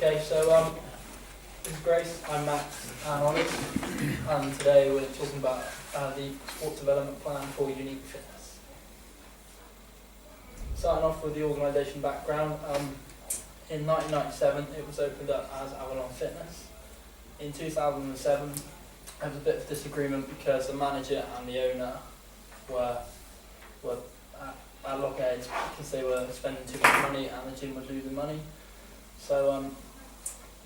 Okay, so this is Grace, I'm Max and Ollie, and today we're talking about the sports development plan for Unique Fitness. Starting off with the organisation background, in 1997 it was opened up as Avalon Fitness. In 2007 there was a bit of disagreement because the manager and the owner were at loggerheads because they were spending too much money and the gym was losing money. So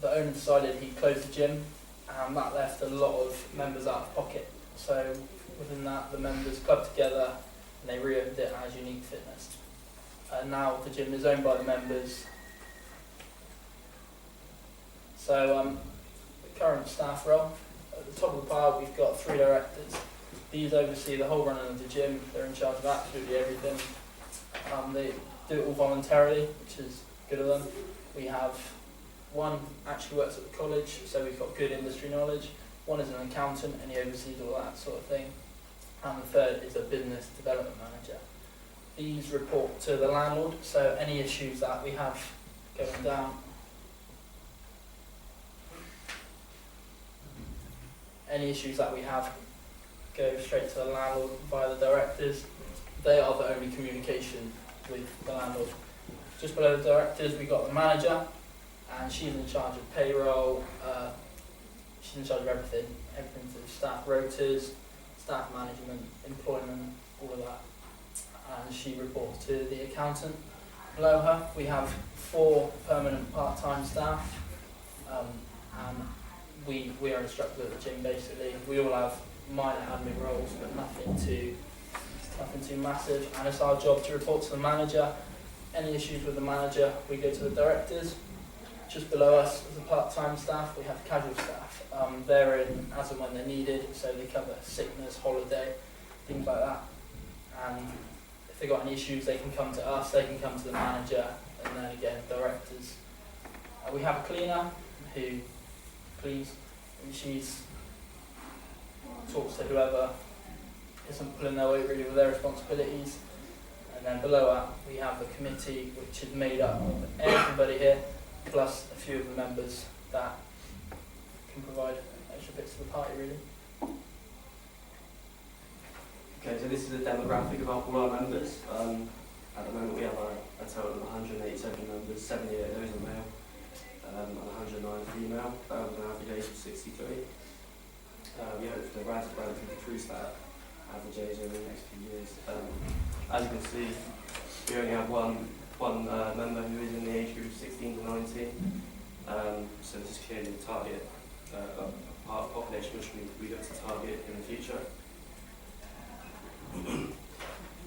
the owner decided he'd close the gym, and that left a lot of members out of pocket. So within that, the members clubbed together and they reopened it as Unique Fitness. And now the gym is owned by the members. So the current staff role, at the top of the pile we've got 3 directors. These oversee the whole running of the gym. They're in charge of absolutely everything. They do it all voluntarily, which is good of them. We have one actually works at the college, so we've got good industry knowledge. One is an accountant and he oversees all that sort of thing. And the third is a business development manager. These report to the landlord, so any issues that we have going down, go straight to the landlord via the directors. They are the only communication with the landlord. Just below the directors we've got the manager, and she's in charge of payroll, she's in charge of everything to staff rotas, staff management, employment, all of that. And she reports to the accountant. Below her we have 4 permanent part-time staff, and we are instructors at the gym basically. We all have minor admin roles, but nothing too massive, and it's our job to report to the manager. Any issues with the manager, we go to the directors. Just below us, as a part-time staff, we have casual staff. They're in as and when they're needed, so they cover sickness, holiday, things like that. And if they've got any issues, they can come to us, they can come to the manager, and then again, directors. We have a cleaner who cleans, and she talks to whoever isn't pulling their weight really with their responsibilities. And then below that, we have the committee, which is made up of everybody here, plus a few of the members that can provide extra bits to the party, really. Okay, so this is a demographic of all our members. At the moment we have a total of 187 members, 78 of those are male, and 109 female, with an average age of 63. We hope to relatively increase that average age over the next few years. As you can see, we only have one member who is in the age group of 16 to 19, so this is clearly the target part of population which we look to target in the future.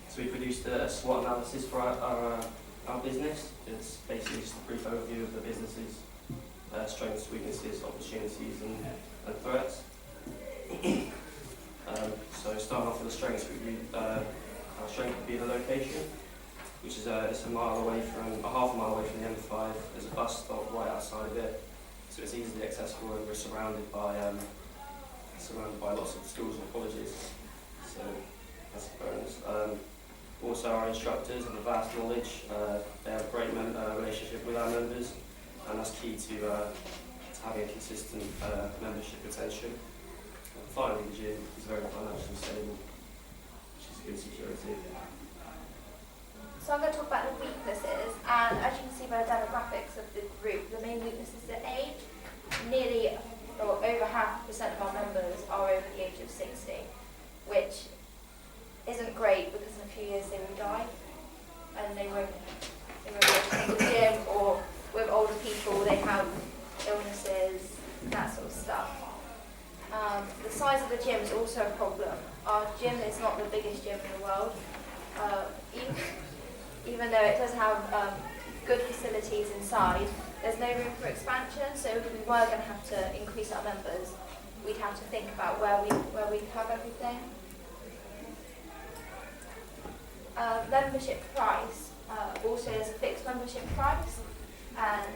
So we produced a SWOT analysis for our business. It's basically just a brief overview of the business's strengths, weaknesses, opportunities and threats. So starting off with the strengths, our strength would be the location, which is it's half a mile away from the M5. There's a bus stop right outside of it, so it's easily accessible, and we're surrounded by lots of schools and colleges. So that's a bonus. Also, our instructors have a vast knowledge. They have a great relationship with our members, and that's key to having a consistent membership retention. And finally, the gym is very financially stable, which is good security. So I'm going to talk about the weaknesses, and as you can see by the demographics of the group, the main weaknesses are age. Nearly, or over 0.5% of our members are over the age of 60, which isn't great because in a few years they will die, and they won't be able to come to the gym, or with older people they have illnesses, that sort of stuff. The size of the gym is also a problem. Our gym is not the biggest gym in the world, even though it does have good facilities inside. There's no room for expansion, so if we were going to have to increase our members, we'd have to think about where we have everything. Membership price also is a fixed membership price, and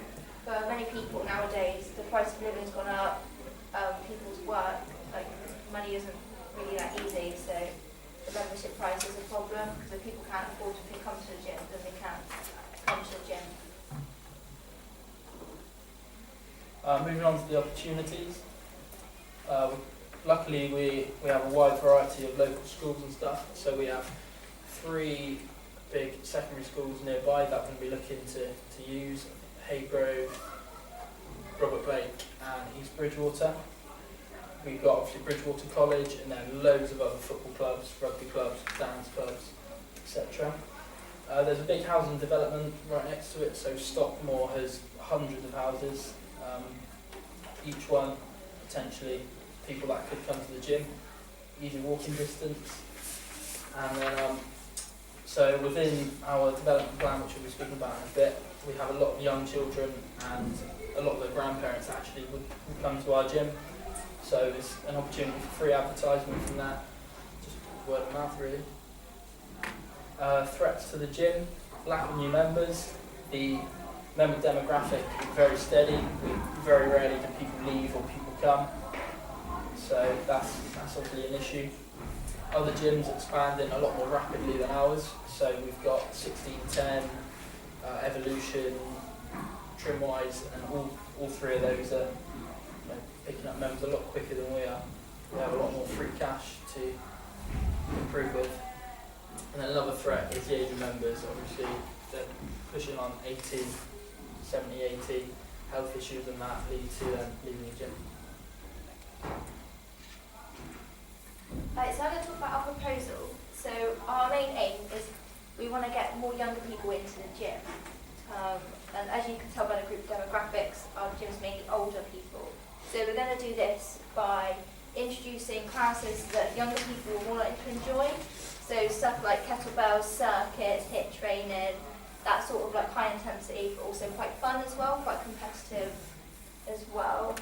for many people nowadays the price of living has gone up. People's work, money isn't really that easy, so the membership price is a problem, because if people can't afford to come to the gym, then they can't come to the gym. Moving on to the opportunities. Luckily, we have a wide variety of local schools and stuff. So we have 3 big secondary schools nearby that we're going to be looking to use: Haygrove, Robert Blake, and East Bridgewater. We've got obviously Bridgewater College, and then loads of other football clubs, rugby clubs, dance clubs, etc. There's a big housing development right next to it, so Stockmore has hundreds of houses, each one potentially people that could come to the gym, easy walking distance. And then, so within our development plan, which we'll be speaking about in a bit, we have a lot of young children and a lot of their grandparents actually would come to our gym. So there's an opportunity for free advertisement from that, just word of mouth really. Threats to the gym, lack of new members. The member demographic is very steady. Very rarely do people leave or people come. So that's obviously an issue. Other gyms expanding a lot more rapidly than ours. So we've got 1610, Evolution, Trimwise, and all 3 of those are picking up members a lot quicker than we are. We have a lot more free cash to improve with. And then another threat is the age of members. Obviously, they're pushing on 80, 70, 80. Health issues and that lead to them leaving the gym. Right, so I'm going to talk about our proposal. So our main aim is we want to get more younger people into the gym. And as you can tell by the group demographics, our gym is mainly older people. So we're going to do this by introducing classes that younger people will more likely to enjoy. So stuff like kettlebells, circuits, HIIT training, that sort of like high intensity, but also quite fun as well, quite competitive as well.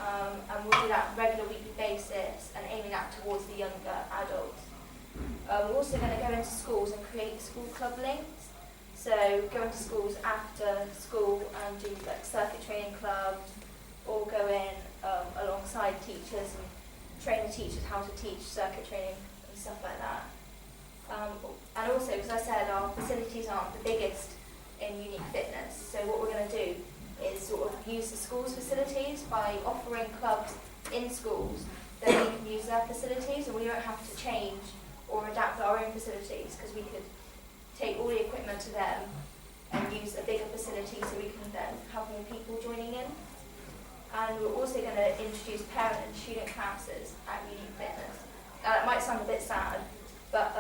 And we'll do that on a regular weekly basis and aiming that towards the younger adults. We're also going to go into schools and create school club links. So go into schools after school and do like circuit training clubs, or go in alongside teachers and train the teachers how to teach circuit training and stuff like that. And also, as I said, our facilities aren't the biggest in Unique Fitness. So what we're going to do is sort of use the school's facilities by offering clubs in schools that we can use their facilities, and we don't have to change or adapt our own facilities, because we could take all the equipment to them and use a bigger facility so we can then have more people joining in. And we're also going to introduce parent and student classes at Unique Fitness. Now that might sound a bit sad, but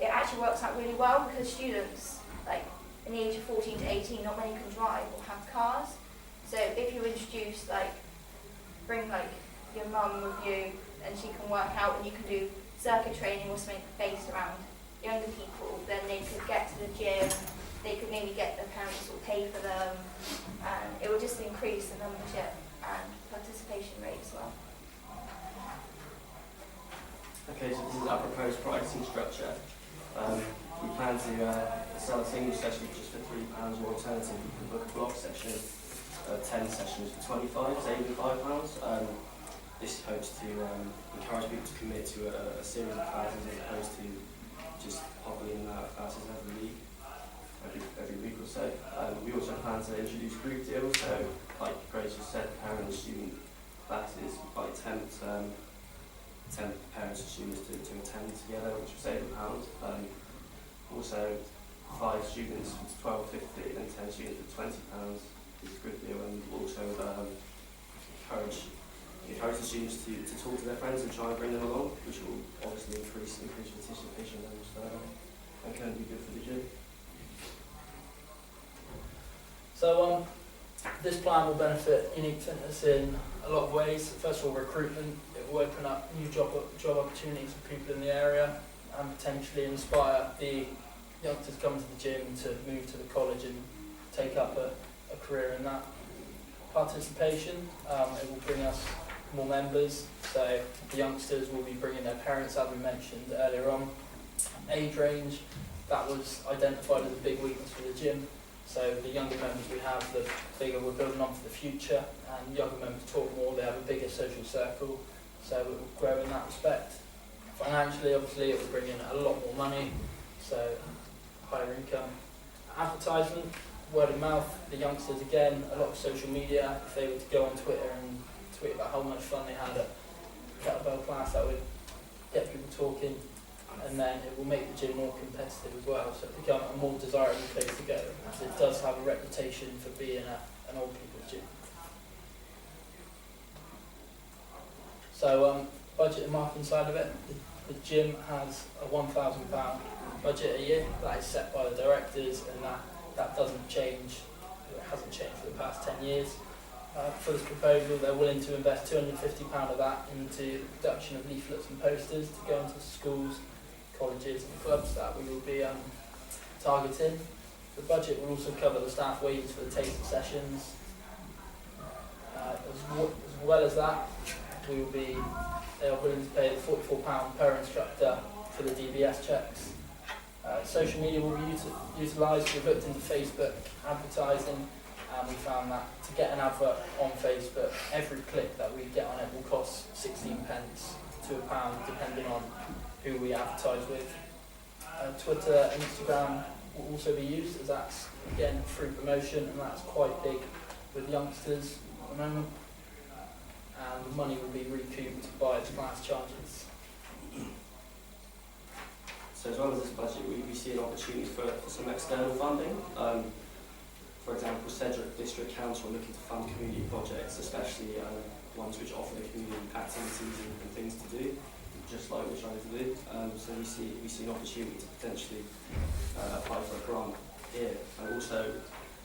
it actually works out really well, because students, like in the age of 14 to 18, not many can drive or have cars. So if you introduce, like, bring like your mum with you and she can work out, and you can do circuit training or something based around younger people, then they could get to the gym, they could maybe get their parents or pay for them, and it will just increase the membership and participation rate as well. Okay, so this is our proposed pricing structure. We plan to sell a single session just for £3, or alternatively you can book a block session of 10 sessions for 25, saving £5. This hopes to encourage people to commit to a series of classes as opposed to just popping in and out of classes every week or so. We also plan to introduce group deals, so like Grace just said, parent and student classes, like 10 parents and students to attend together, which will save £1. Also, 5 students for £12.50 and 10 students for £20 is a good deal, and also encourage the students to talk to their friends and try and bring them along, which will obviously increase participation levels further and can be good for the gym. So this plan will benefit Unique Fitness in a lot of ways. First of all, recruitment. It will open up new job opportunities for people in the area and potentially inspire the youngsters coming to the gym to move to the college and take up a career in that. Participation, it will bring us more members, so the youngsters will be bringing their parents, as we mentioned earlier on. Age range, that was identified as a big weakness for the gym, so the younger members we have, the bigger we're building on for the future, and younger members talk more, they have a bigger social circle, so it will grow in that respect. Financially, obviously, it will bring in a lot more money, so higher income. Advertisement, word of mouth, the youngsters again, a lot of social media. If they were to go on Twitter and tweet about how much fun they had at kettlebell class, that would get people talking, and then it will make the gym more competitive as well, so it become a more desirable place to go, as it does have a reputation for being an old people's gym. So budget and marketing side of it, the gym has a £1,000 budget a year that is set by the directors, and that doesn't change. It hasn't changed for the past 10 years. For this proposal, they're willing to invest £250 of that into the production of leaflets and posters to go into schools, colleges and clubs that we will be targeting. The budget will also cover the staff wages for the taster sessions. As well as that, they are willing to pay the £44 per instructor for the DBS checks. Social media will be utilised. We've looked into Facebook advertising, and we found that to get an advert on Facebook, every click that we get on it will cost 16 pence to £1, depending on who we advertise with. Twitter and Instagram will also be used, as that's again free promotion, and that's quite big with youngsters at the moment. And the money will be recouped by the class charges. So as well as this budget, we see an opportunity for some external funding. For example, Cedric District Council are looking to fund community projects, especially ones which offer the community activities and things to do, just like we're trying to do. So we see an opportunity to potentially apply for a grant here. And also,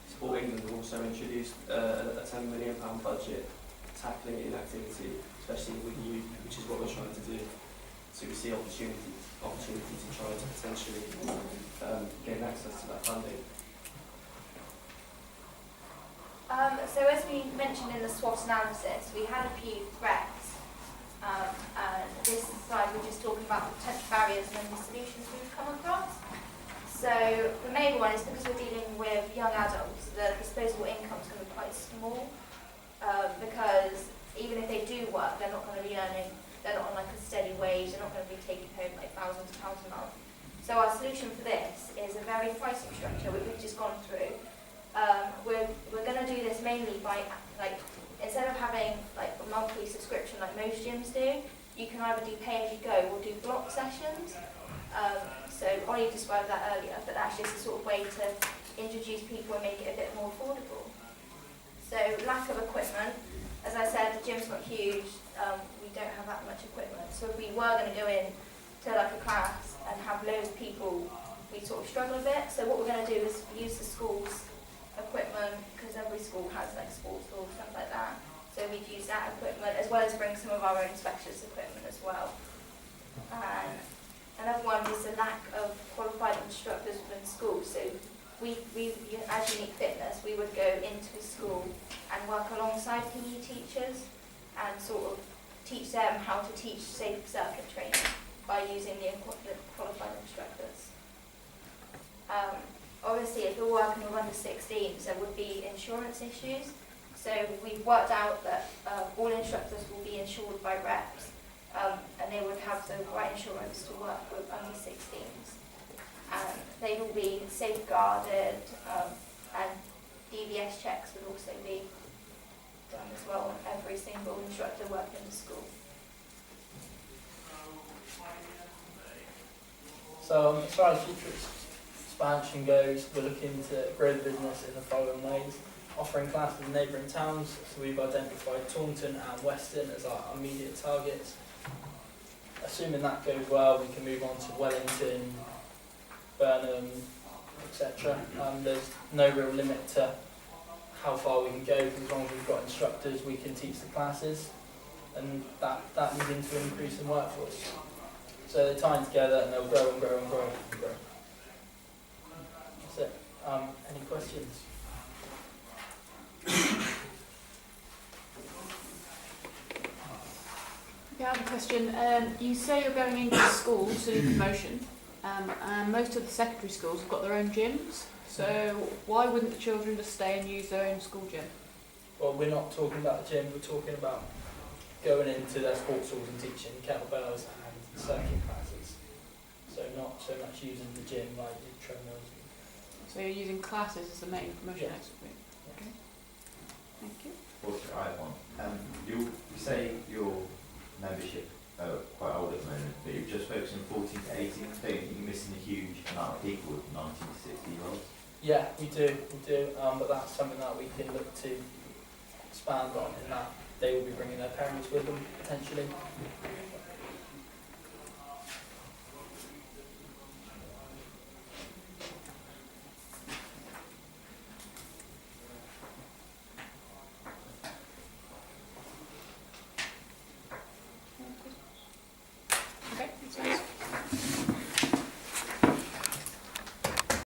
Sport England have also introduced a £10 million budget tackling inactivity, especially with youth, which is what we're trying to do. So we see opportunity to try to potentially gain access to that funding. So as we mentioned in the SWOT analysis, we had a few threats, and this slide we're just talking about the potential barriers and then the solutions we've come across. So the main one is because we're dealing with young adults, the disposable income is going to be quite small, because even if they do work, they're not going to be earning, they're not on like a steady wage, they're not going to be taking home like thousands of pounds a month. So our solution for this is a very pricing structure, which we've just gone through. We're going to do this mainly by, like, instead of having like a monthly subscription like most gyms do, you can either do pay as you go or do block sessions. So Ollie described that earlier, but that's just a sort of way to introduce people and make it a bit more affordable. So lack of equipment, as I said, the gym's not huge, we don't have that much equipment. So if we were going to go in to like a class and have loads of people, we sort of struggle a bit. So what we're going to do is use the school's equipment, because every school has like sports hall, stuff like that. So we'd use that equipment, as well as bring some of our own specialist equipment as well. And another one is the lack of qualified instructors within schools. So we as Unique Fitness, we would go into a school and work alongside PE teachers and sort of teach them how to teach safe circuit training by using the qualified instructors. Obviously, if we're working with under 16s, there would be insurance issues. So we've worked out that all instructors will be insured by reps, and they would have the right insurance to work with under 16s. And they will be safeguarded, and DBS checks would also be done as well on every single instructor working in the school. So as far as future expansion goes, we're looking to grow the business in the following ways. Offering classes in neighbouring towns, so we've identified Taunton and Weston as our immediate targets. Assuming that goes well, we can move on to Wellington, Burnham, etc. There's no real limit to how far we can go, because as long as we've got instructors, we can teach the classes, and that leads into an increase in workforce. So they're tying together, and they'll grow and grow and grow and grow. That's it. Any questions? Yeah, I have a question. You say you're going into schools to do promotion, and most of the secondary schools have got their own gyms. So why wouldn't the children just stay and use their own school gym? Well, we're not talking about the gym, we're talking about going into their sports halls and teaching kettlebells and circuit classes. So not so much using the gym like the treadmills. So you're using classes as the main promotion Yeah. exit route. Okay. Thank you. Also, I have one. You say your membership are quite old at the moment, but you're just focusing 14 to 18. I don't think you're missing a huge amount of people with 19 to 60 year olds. Yeah, we do, but that's something that we can look to expand on in that they will be bringing their parents with them potentially.